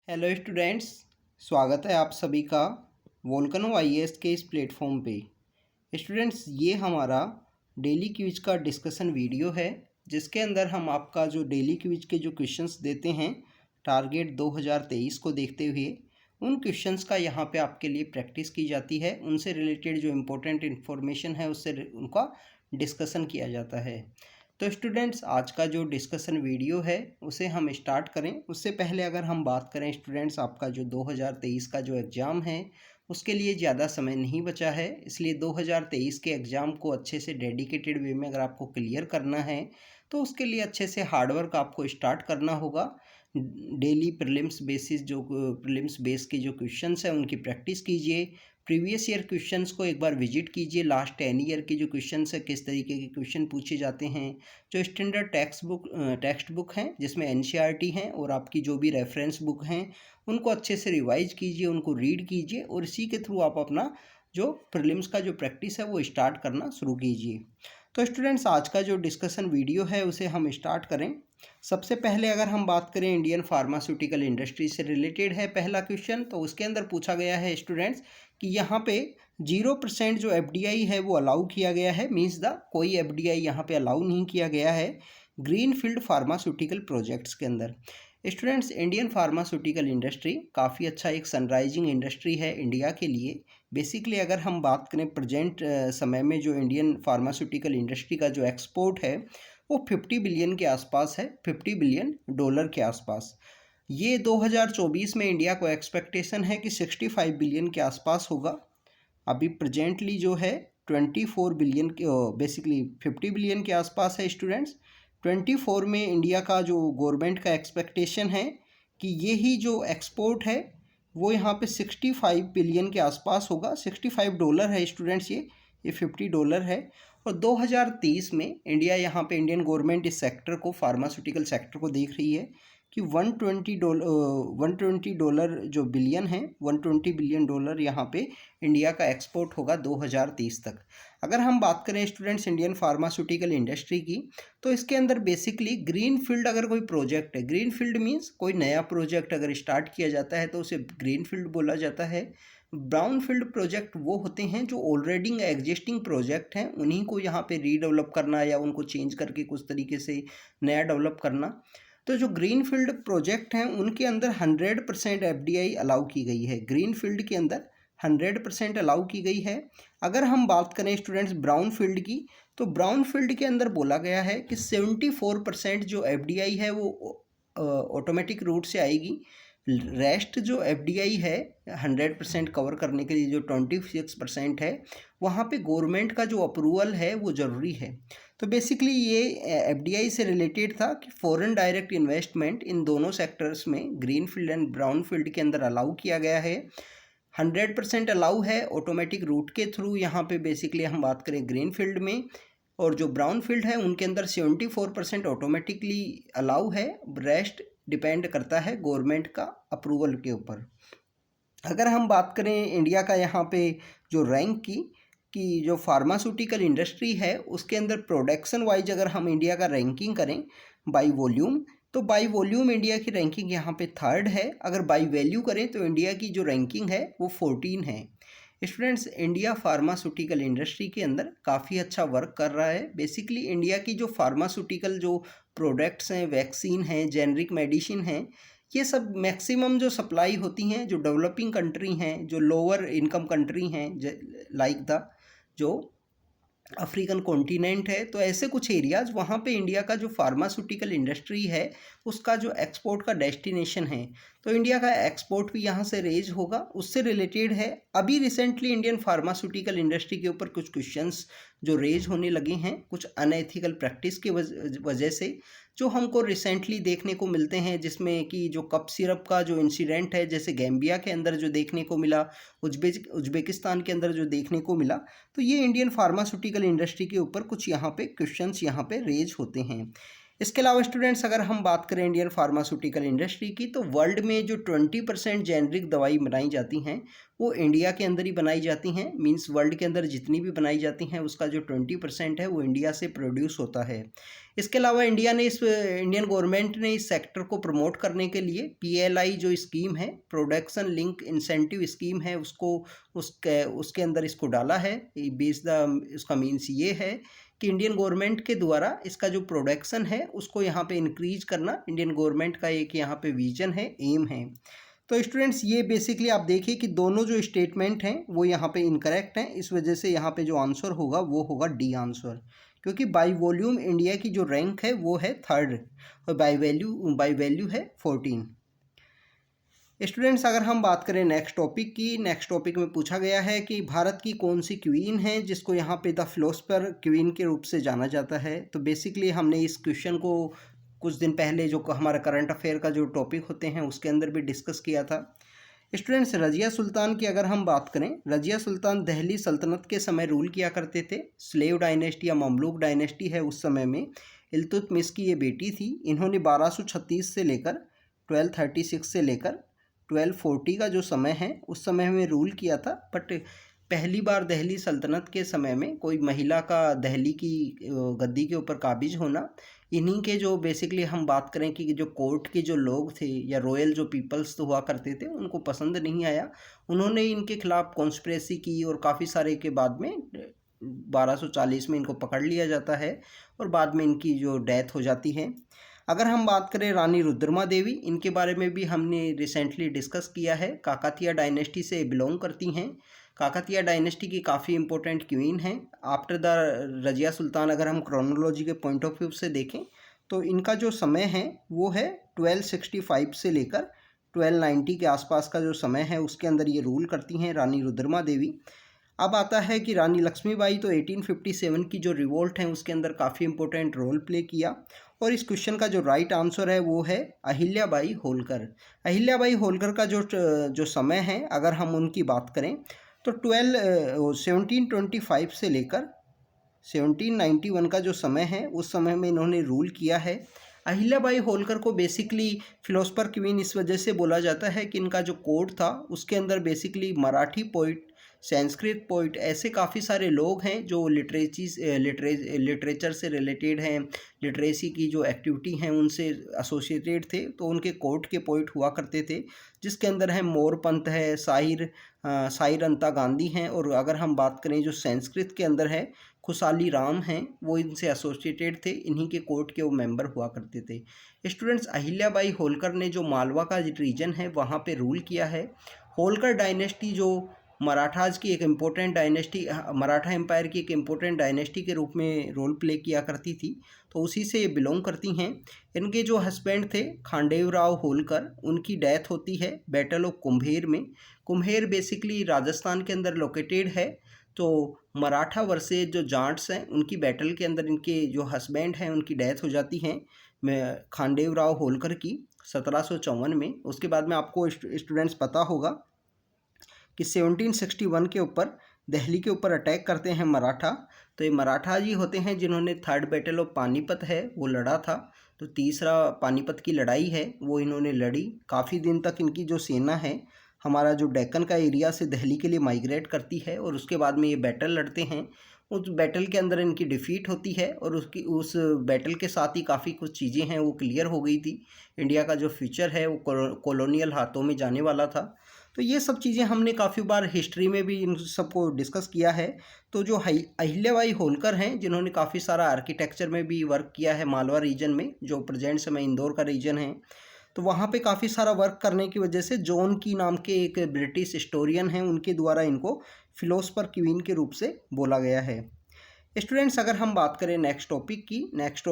Hello students, स्वागत है आप सभी का वोल्केनो आईएएस के इस प्लेटफॉर्म पे। स्टूडेंट्स, ये हमारा डेली क्विज का डिस्कशन वीडियो है जिसके अंदर हम आपका जो डेली क्विज के जो क्वेश्चंस देते हैं टारगेट 2023 को देखते हुए उन क्वेश्चंस का यहाँ पे आपके लिए प्रैक्टिस की जाती है। उनसे रिलेटेड जो इम्पोर्टेंट इन्फॉर्मेशन है उससे उनका डिस्कशन किया जाता है। तो स्टूडेंट्स, आज का जो डिस्कशन वीडियो है उसे हम स्टार्ट करें उससे पहले अगर हम बात करें स्टूडेंट्स, आपका जो 2023 का जो एग्ज़ाम है उसके लिए ज़्यादा समय नहीं बचा है। इसलिए 2023 के एग्ज़ाम को अच्छे से डेडिकेटेड वे में अगर आपको क्लियर करना है तो उसके लिए अच्छे से हार्डवर्क आपको स्टार्ट करना होगा। डेली प्रीलिम्स बेस के जो क्वेश्चंस हैं उनकी प्रैक्टिस कीजिए। प्रीवियस ईयर क्वेश्चंस को एक बार विजिट कीजिए। लास्ट 10 ईयर के जो क्वेश्चंस है किस तरीके के क्वेश्चन पूछे जाते हैं। जो स्टैंडर्ड टेक्स्ट बुक हैं जिसमें एनसीईआरटी हैं और आपकी जो भी रेफरेंस बुक हैं उनको अच्छे से रिवाइज कीजिए, उनको रीड कीजिए और इसी के थ्रू आप अपना जो प्रीलिम्स का जो प्रैक्टिस है वो स्टार्ट करना शुरू कीजिए। तो स्टूडेंट्स, आज का जो डिस्कशन वीडियो है उसे हम स्टार्ट करें। सबसे पहले अगर हम बात करें इंडियन फार्मास्यूटिकल इंडस्ट्री से रिलेटेड है पहला क्वेश्चन, तो उसके अंदर पूछा गया है स्टूडेंट्स कि यहाँ पे 0% जो एफडीआई है वो अलाउ किया गया है। मींस द कोई एफडीआई यहाँ पे अलाउ नहीं किया गया है ग्रीन फील्ड फार्मास्यूटिकल प्रोजेक्ट्स के अंदर। स्टूडेंट्स, इंडियन फार्मास्यूटिकल इंडस्ट्री काफ़ी अच्छा एक सनराइजिंग इंडस्ट्री है इंडिया के लिए। बेसिकली अगर हम बात करें प्रेजेंट समय में जो इंडियन फार्मास्यूटिकल इंडस्ट्री का जो एक्सपोर्ट है वो 50 बिलियन के आसपास है, $50 बिलियन के आसपास। ये 2024 में इंडिया को एक्सपेक्टेशन है कि 65 बिलियन के आसपास होगा। अभी प्रेजेंटली जो है 24 बिलियन के, बेसिकली 50 बिलियन के आसपास है स्टूडेंट्स। 24 में इंडिया का जो गवर्नमेंट का एक्सपेक्टेशन है कि ये ही जो एक्सपोर्ट है वो यहाँ पे 65 बिलियन के आसपास होगा। $65 है स्टूडेंट्स, ये $50 है। और 2030 में इंडिया यहाँ पे इंडियन गवर्नमेंट इस सेक्टर को, फार्मास्यूटिकल सेक्टर को देख रही है कि $120 जो बिलियन है, $120 बिलियन यहाँ पे इंडिया का एक्सपोर्ट होगा 2030 तक। अगर हम बात करें स्टूडेंट्स इंडियन फार्मास्यूटिकल इंडस्ट्री की, तो इसके अंदर बेसिकली ग्रीन फील्ड अगर कोई प्रोजेक्ट है, ग्रीन फील्ड मीन्स कोई नया प्रोजेक्ट अगर स्टार्ट किया जाता है तो उसे ग्रीन फील्ड बोला जाता है। ब्राउन फील्ड प्रोजेक्ट वो होते हैं जो ऑलरेडी एग्जिस्टिंग प्रोजेक्ट हैं, उन्हीं को यहाँ पे रीडेवलप करना या उनको चेंज करके कुछ तरीके से नया डेवलप करना। तो जो ग्रीन फील्ड प्रोजेक्ट हैं उनके अंदर 100% एफडीआई अलाउ की गई है। ग्रीन फील्ड के अंदर 100% अलाउ की गई है। अगर हम बात करें स्टूडेंट्स ब्राउन फील्ड की, तो ब्राउन फील्ड के अंदर बोला गया है कि 74% जो एफडीआई है वो ऑटोमेटिक रूट से आएगी। रेस्ट जो एफडीआई है 100% कवर करने के लिए जो 26% है वहाँ पे गवर्नमेंट का जो अप्रूवल है वो ज़रूरी है। तो बेसिकली ये एफडीआई से रिलेटेड था कि फॉरेन डायरेक्ट इन्वेस्टमेंट इन दोनों सेक्टर्स में green field and brown field के अंदर अलाउ किया गया है। 100% अलाउ है ऑटोमेटिक रूट के थ्रू। यहाँ पे बेसिकली हम बात करें ग्रीन फील्ड में, और जो ब्राउन फील्ड है उनके अंदर 74% ऑटोमेटिकली अलाउ है। रेस्ट डिपेंड करता है गवर्नमेंट का अप्रूवल के ऊपर। अगर हम बात करें इंडिया का यहाँ पे जो रैंक की जो फार्मास्यूटिकल इंडस्ट्री है उसके अंदर प्रोडक्शन वाइज अगर हम इंडिया का रैंकिंग करें बाय वॉल्यूम, तो बाय वॉल्यूम इंडिया की रैंकिंग यहाँ पे 3rd है। अगर बाय वैल्यू करें तो इंडिया की जो रैंकिंग है वो 14 है। स्टूडेंट्स, इंडिया फार्मास्यूटिकल इंडस्ट्री के अंदर काफ़ी अच्छा वर्क कर रहा है। बेसिकली इंडिया की जो फार्मास्यूटिकल जो प्रोडक्ट्स हैं, वैक्सीन हैं, जेनरिक मेडिसिन हैं, ये सब मैक्सिमम जो सप्लाई होती हैं जो डेवलपिंग कंट्री हैं, जो लोअर इनकम कंट्री हैं, लाइक द जो अफ्रीकन कॉन्टिनेंट है, तो ऐसे कुछ एरियाज़ वहाँ पे इंडिया का जो फार्मास्यूटिकल इंडस्ट्री है उसका जो एक्सपोर्ट का डेस्टिनेशन है, तो इंडिया का एक्सपोर्ट भी यहाँ से रेज होगा, उससे रिलेटेड है। अभी रिसेंटली इंडियन फार्मास्यूटिकल इंडस्ट्री के ऊपर कुछ क्वेश्चंस जो रेज होने लगे हैं कुछ अनएथिकल प्रैक्टिस की वजह से, जो हमको रिसेंटली देखने को मिलते हैं, जिसमें कि जो कप सिरप का जो इंसिडेंट है, जैसे गैम्बिया के अंदर जो देखने को मिला, उज्बेकिस्तान के अंदर जो देखने को मिला, तो ये इंडियन फार्मास्यूटिकल इंडस्ट्री के ऊपर कुछ यहाँ पे क्वेश्चंस यहाँ पे रेज होते हैं। इसके अलावा स्टूडेंट्स अगर हम बात करें इंडियन फार्मास्यूटिकल इंडस्ट्री की, तो वर्ल्ड में जो 20% जेनरिक दवाई बनाई जाती हैं वो इंडिया के अंदर ही बनाई जाती हैं। मींस वर्ल्ड के अंदर जितनी भी बनाई जाती हैं उसका जो 20% है वो इंडिया से प्रोड्यूस होता है। इसके अलावा इंडियन गवर्नमेंट ने इस सेक्टर को प्रमोट करने के लिए PLI जो स्कीम है, प्रोडक्शन लिंक इंसेंटिव स्कीम है, उसके अंदर इसको डाला है। उसका मीन्स ये है कि इंडियन गवर्नमेंट के द्वारा इसका जो प्रोडक्शन है उसको यहाँ पे इंक्रीज करना इंडियन गवर्नमेंट का एक यहाँ पे विजन है, एम है। तो स्टूडेंट्स ये बेसिकली आप देखिए कि दोनों जो स्टेटमेंट हैं वो यहाँ पे इनकरेक्ट हैं। इस वजह से यहाँ पे जो आंसर होगा वो होगा डी आंसर, क्योंकि बाई वॉल्यूम इंडिया की जो रैंक है वो है 3rd और बाई वैल्यू है 14। स्टूडेंट्स अगर हम बात करें नेक्स्ट टॉपिक की, नेक्स्ट टॉपिक में पूछा गया है कि भारत की कौन सी क्वीन है जिसको यहाँ पे द फिलोसफर क्वीन के रूप से जाना जाता है। तो बेसिकली हमने इस क्वेश्चन को कुछ दिन पहले जो हमारा करंट अफेयर का जो टॉपिक होते हैं उसके अंदर भी डिस्कस किया था। स्टूडेंट्स रजिया सुल्तान की अगर हम बात करें, रजिया सुल्तान दिल्ली सल्तनत के समय रूल किया करते थे। स्लेव डायनेस्टी या ममलूक डायनेस्टी है उस समय में। इल्तुतमिश की ये बेटी थी। इन्होंने 1236 से लेकर 1236 से लेकर 1240 का जो समय है उस समय में रूल किया था। बट पहली बार दिल्ली सल्तनत के समय में कोई महिला का दिल्ली की गद्दी के ऊपर काबिज होना, इन्हीं के जो बेसिकली हम बात करें कि जो कोर्ट के जो लोग थे या रॉयल जो पीपल्स तो हुआ करते थे उनको पसंद नहीं आया। उन्होंने इनके खिलाफ कॉन्स्पिरेसी की और काफ़ी सारे के बाद में 1240 में इनको पकड़ लिया जाता है और बाद में इनकी जो डेथ हो जाती है। अगर हम बात करें रानी रुद्रमा देवी, इनके बारे में भी हमने रिसेंटली डिस्कस किया है। काकतीय डायनेस्टी से बिलोंग करती हैं। काकतीय डायनेस्टी की काफ़ी इंपॉर्टेंट क्वीन हैं आफ्टर द रजिया सुल्तान। अगर हम क्रोनोलॉजी के पॉइंट ऑफ व्यू से देखें तो इनका जो समय है वो है 1265 से लेकर 1290 के आसपास का जो समय है उसके अंदर ये रूल करती हैं रानी रुद्रमा देवी। अब आता है कि रानी लक्ष्मीबाई तो 1857 की जो रिवोल्ट है उसके अंदर काफ़ी इंपॉर्टेंट रोल प्ले किया। और इस क्वेश्चन का जो राइट आंसर है वो है अहिल्याबाई होलकर। अहिल्याबाई होलकर का जो समय है अगर हम उनकी बात करें तो 1725 से लेकर 1791 का जो समय है उस समय में इन्होंने रूल किया है। अहिल्याबाई होलकर को बेसिकली फिलोसफर क्वीन इस वजह से बोला जाता है कि इनका जो कोड था उसके अंदर basically Marathi poet, Sanskrit poet, ऐसे काफ़ी सारे लोग हैं जो लिटरेचर से रिलेटेड हैं, लिटरेसी की जो एक्टिविटी हैं उनसे एसोसिएटेड थे। तो उनके कोर्ट के पोइट हुआ करते थे जिसके अंदर है मोरपंथ है, साहिर अंता गांधी हैं। और अगर हम बात करें जो संस्कृत के अंदर है खुशाली राम हैं, वो इनसे एसोसिएटेड थे, इन्हीं के कोर्ट के वो मेंबर हुआ करते थे। स्टूडेंट्स अहिल्याबाई होलकर ने जो मालवा का रीजन है वहाँ पे रूल किया है। होलकर डायनेस्टी जो मराठाज की एक इम्पोर्टेंट डायनेस्टी, मराठा एम्पायर की एक इम्पोर्टेंट डायनेस्टी के रूप में रोल प्ले किया करती थी, तो उसी से ये बिलोंग करती हैं। इनके जो हस्बैंड थे खांडेवराव होलकर, उनकी डेथ होती है बैटल ऑफ कुम्हेर में। कुम्हेर बेसिकली राजस्थान के अंदर लोकेटेड है। तो मराठा वर्सेज जो जाट्स हैं उनकी बैटल के अंदर इनके जो हस्बैंड हैं उनकी डेथ हो जाती है खांडेवराव होलकर की 1754 में। उसके बाद में आपको स्टूडेंट्स पता होगा कि 1761 के ऊपर दिल्ली के ऊपर अटैक करते हैं मराठा। तो ये मराठा जी होते हैं जिन्होंने 3rd बैटल ऑफ पानीपत है वो लड़ा था। तो तीसरा पानीपत की लड़ाई है वो इन्होंने लड़ी। काफ़ी दिन तक इनकी जो सेना है हमारा जो डेक्कन का एरिया से दिल्ली के लिए माइग्रेट करती है और उसके बाद में ये बैटल लड़ते हैं। उस बैटल के अंदर इनकी डिफ़ीट होती है और उस बैटल के साथ ही काफ़ी कुछ चीज़ें हैं वो क्लियर हो गई थी। इंडिया का जो फ्यूचर है वो कॉलोनियल हाथों में जाने वाला था। तो ये सब चीज़ें हमने काफ़ी बार हिस्ट्री में भी इन सबको डिस्कस किया है। तो जो अहिल्याबाई होलकर हैं जिन्होंने काफ़ी सारा आर्किटेक्चर में भी वर्क किया है मालवा रीजन में, जो प्रेजेंट समय इंदौर का रीजन है, तो वहाँ पे काफ़ी सारा वर्क करने की वजह से जॉन की नाम के एक ब्रिटिश हिस्टोरियन हैं उनके द्वारा इनको फिलोसफर क्वीन के रूप से बोला गया है। स्टूडेंट्स अगर हम बात करें नेक्स्ट टॉपिक की, नेक्स्ट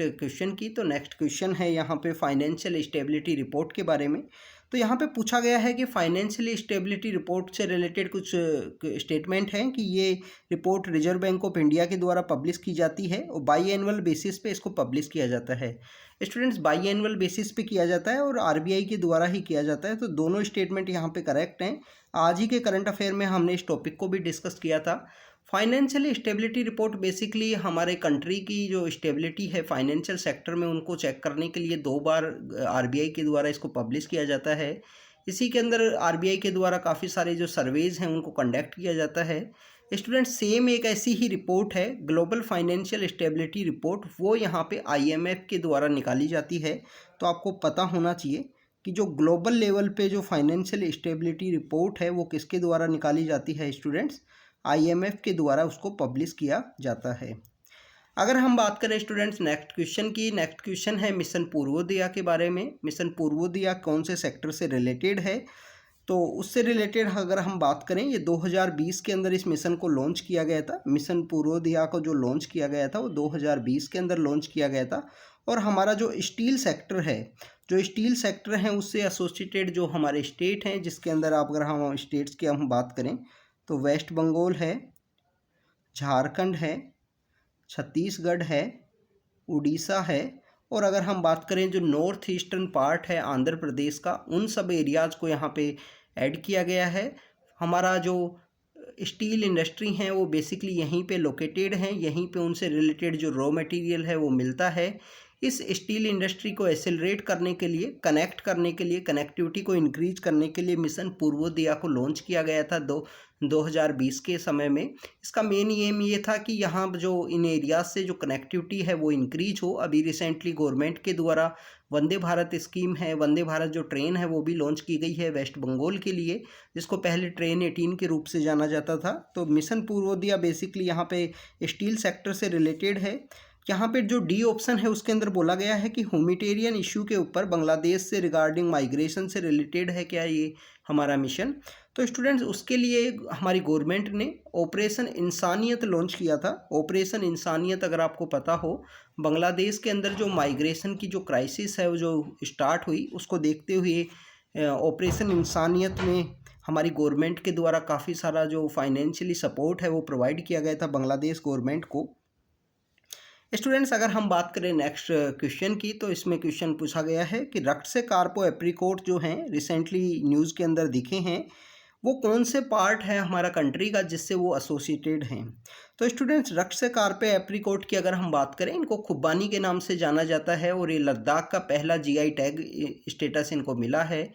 क्वेश्चन की, तो नेक्स्ट क्वेश्चन है यहाँ पे फाइनेंशियल स्टेबिलिटी रिपोर्ट के बारे में। तो यहाँ पे पूछा गया है कि फाइनेंशियल स्टेबिलिटी रिपोर्ट से रिलेटेड कुछ स्टेटमेंट हैं कि ये report reserve bank of India के द्वारा पब्लिश की जाती है और बाई एनुअल बेसिस पे इसको पब्लिश किया जाता है। स्टूडेंट्स बाई एनुअल बेसिस पे किया जाता है और आरबीआई के द्वारा ही किया जाता है। तो दोनों स्टेटमेंट यहाँ पे करेक्ट हैं। आज ही के करंट अफेयर में हमने इस टॉपिक को भी डिस्कस किया था। फाइनेंशियल स्टेबिलिटी रिपोर्ट बेसिकली हमारे कंट्री की जो स्टेबिलिटी है फाइनेंशियल सेक्टर में उनको चेक करने के लिए 2 बार आरबीआई के द्वारा इसको पब्लिश किया जाता है। इसी के अंदर आरबीआई के द्वारा काफ़ी सारे जो सर्वेज हैं उनको कंडक्ट किया जाता है। स्टूडेंट सेम एक ऐसी ही रिपोर्ट है ग्लोबल फाइनेंशियल स्टेबिलिटी रिपोर्ट, वो यहाँ पे आईएमएफ के द्वारा निकाली जाती है। तो आपको पता होना चाहिए कि जो ग्लोबल लेवल पे जो फाइनेंशियल स्टेबिलिटी रिपोर्ट है वो किसके द्वारा निकाली जाती है स्टूडेंट्स, आईएमएफ के द्वारा उसको पब्लिश किया जाता है। अगर हम बात करें स्टूडेंट्स नेक्स्ट क्वेश्चन की, नेक्स्ट क्वेश्चन है मिशन पूर्वोदया के बारे में। मिशन पूर्वोदया कौन से सेक्टर से रिलेटेड है, तो उससे रिलेटेड अगर हम बात करें ये 2020 के अंदर इस मिशन को लॉन्च किया गया था। मिशन पूर्वोदया को जो लॉन्च किया गया था वो 2020 के अंदर लॉन्च किया गया था। और हमारा जो स्टील सेक्टर है, जो स्टील सेक्टर है उससे एसोसिएटेड जो हमारे स्टेट हैं, जिसके अंदर आप अगर हम स्टेट्स की हम बात करें तो वेस्ट बंगाल है, झारखंड है, छत्तीसगढ़ है, उड़ीसा है, और अगर हम बात करें जो नॉर्थ ईस्टर्न पार्ट है आंध्र प्रदेश का, उन सब एरियाज़ को यहाँ पे ऐड किया गया है। हमारा जो स्टील इंडस्ट्री हैं वो बेसिकली यहीं पे लोकेटेड हैं, यहीं पे उनसे रिलेटेड जो रॉ मटेरियल है वो मिलता है। इस स्टील इंडस्ट्री को एक्सेलरेट करने के लिए, कनेक्ट करने के लिए, कनेक्टिविटी को इंक्रीज करने के लिए मिशन पूर्वोदया को लॉन्च किया गया था 2020 के समय में। इसका मेन एम ये था कि यहाँ जो इन एरियाज से जो कनेक्टिविटी है वो इंक्रीज हो। अभी रिसेंटली गवर्नमेंट के द्वारा वंदे भारत स्कीम है, वंदे भारत जो ट्रेन है वो भी लॉन्च की गई है वेस्ट बंगाल के लिए, जिसको पहले ट्रेन 18 के रूप से जाना जाता था। तो मिशन पूर्वोदया बेसिकली यहाँ पे स्टील सेक्टर से रिलेटेड है। यहाँ पे जो डी ऑप्शन है उसके अंदर बोला गया है कि ह्यूमैनिटेरियन इशू के ऊपर बांग्लादेश से रिगार्डिंग माइग्रेशन से रिलेटेड है क्या ये हमारा मिशन। तो स्टूडेंट्स उसके लिए हमारी गवर्नमेंट ने ऑपरेशन इंसानियत लॉन्च किया था। ऑपरेशन इंसानियत अगर आपको पता हो, बांग्लादेश के अंदर जो माइग्रेशन की जो क्राइसिस है वो जो स्टार्ट हुई उसको देखते हुए ऑपरेशन इंसानियत में हमारी गवर्नमेंट के द्वारा काफ़ी सारा जो फाइनेंशियली सपोर्ट है वो प्रोवाइड किया गया था बांग्लादेश गवर्नमेंट को। स्टूडेंट्स अगर हम बात करें नेक्स्ट क्वेश्चन की, तो इसमें क्वेश्चन पूछा गया है कि रक्त से कार्पो एप्रिकॉट जो हैं रिसेंटली न्यूज़ के अंदर दिखे हैं वो कौन से पार्ट है हमारा कंट्री का जिससे वो एसोसिएटेड हैं। तो स्टूडेंट्स रक्त से कार्पे एप्रिकॉट की अगर हम बात करें, इनको खुबानी के नाम से जाना जाता है और ये लद्दाख का पहला जीआई टैग स्टेटस इनको मिला है।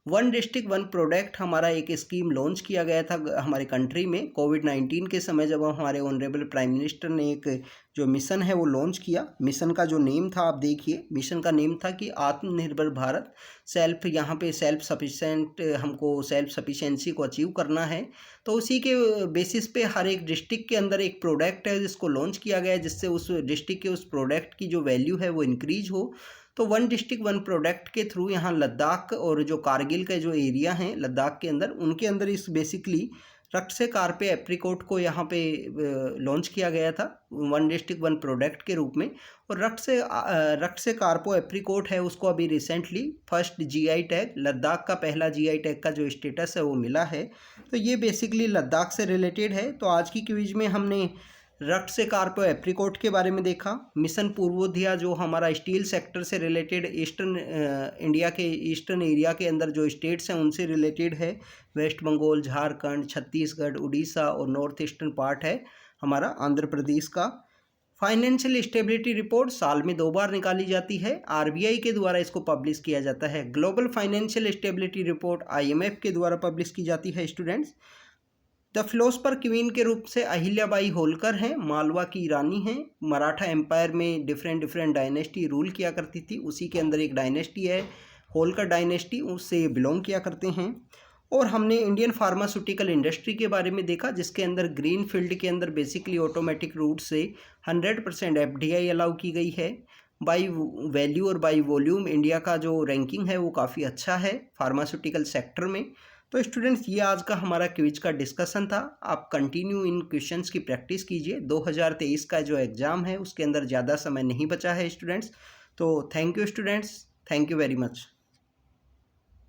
वन डिस्ट्रिक्ट वन प्रोडक्ट हमारा एक स्कीम लॉन्च किया गया था हमारे कंट्री में कोविड-19 के समय, जब हमारे ऑनरेबल प्राइम मिनिस्टर ने एक जो मिशन है वो लॉन्च किया। मिशन का जो नेम था आप देखिए, मिशन का नेम था कि आत्मनिर्भर भारत, सेल्फ, यहाँ पे सेल्फ सफिशेंट, हमको सेल्फ सफिशिएंसी को अचीव करना है। तो उसी के बेसिस पे हर एक डिस्ट्रिक्ट के अंदर एक प्रोडक्ट है जिसको लॉन्च किया गया है, जिससे उस डिस्ट्रिक्ट के उस प्रोडक्ट की जो वैल्यू है वो इंक्रीज हो। तो वन डिस्ट्रिक्ट वन प्रोडक्ट के थ्रू यहाँ लद्दाख और जो कारगिल के जो एरिया हैं लद्दाख के अंदर, उनके अंदर इस बेसिकली रक्त से कार्पे एप्रिकॉट को यहाँ पे लॉन्च किया गया था वन डिस्ट्रिक्ट वन प्रोडक्ट के रूप में। और रक्त से कार्पो एप्रिकॉट है उसको अभी recently first GI tag, Ladakh का पहला जीआई टैग का जो स्टेटस है वो मिला है। तो ये बेसिकली लद्दाख से रिलेटेड है। तो आज की क्विज में हमने रक्त से कार्पो एप्रिकॉट के बारे में देखा, मिशन पूर्वोदया जो हमारा स्टील सेक्टर से रिलेटेड ईस्टर्न इंडिया के ईस्टर्न एरिया के अंदर जो स्टेट्स हैं उनसे रिलेटेड है, वेस्ट बंगाल, झारखंड, छत्तीसगढ़, उड़ीसा और नॉर्थ ईस्टर्न पार्ट है हमारा आंध्र प्रदेश का। फाइनेंशियल स्टेबिलिटी रिपोर्ट साल में 2 बार निकाली जाती है, आरबीआई के द्वारा इसको पब्लिश किया जाता है। Global financial stability report IMF के द्वारा पब्लिश की जाती है। स्टूडेंट्स द फिलोसफर क्वीन के रूप से अहिल्याबाई होलकर हैं, मालवा की रानी हैं। मराठा एम्पायर में डिफरेंट डायनेस्टी रूल किया करती थी, उसी के अंदर एक डायनेस्टी है होलकर डायनेस्टी, उससे बिलोंग किया करते हैं। और हमने इंडियन फार्मास्यूटिकल इंडस्ट्री के बारे में देखा, जिसके अंदर ग्रीन फील्ड के अंदर बेसिकली ऑटोमेटिक रूट से 100% एफडीआई अलाउ की गई है। बाई वैल्यू और बाई वॉल्यूम इंडिया का जो रैंकिंग है वो काफ़ी अच्छा है फार्मास्यूटिकल सेक्टर में। तो स्टूडेंट्स ये आज का हमारा क्विज का डिस्कशन था। आप कंटिन्यू इन क्वेश्चंस की प्रैक्टिस कीजिए। 2023 का जो एग्ज़ाम है उसके अंदर ज़्यादा समय नहीं बचा है स्टूडेंट्स। तो thank you students, thank you very much.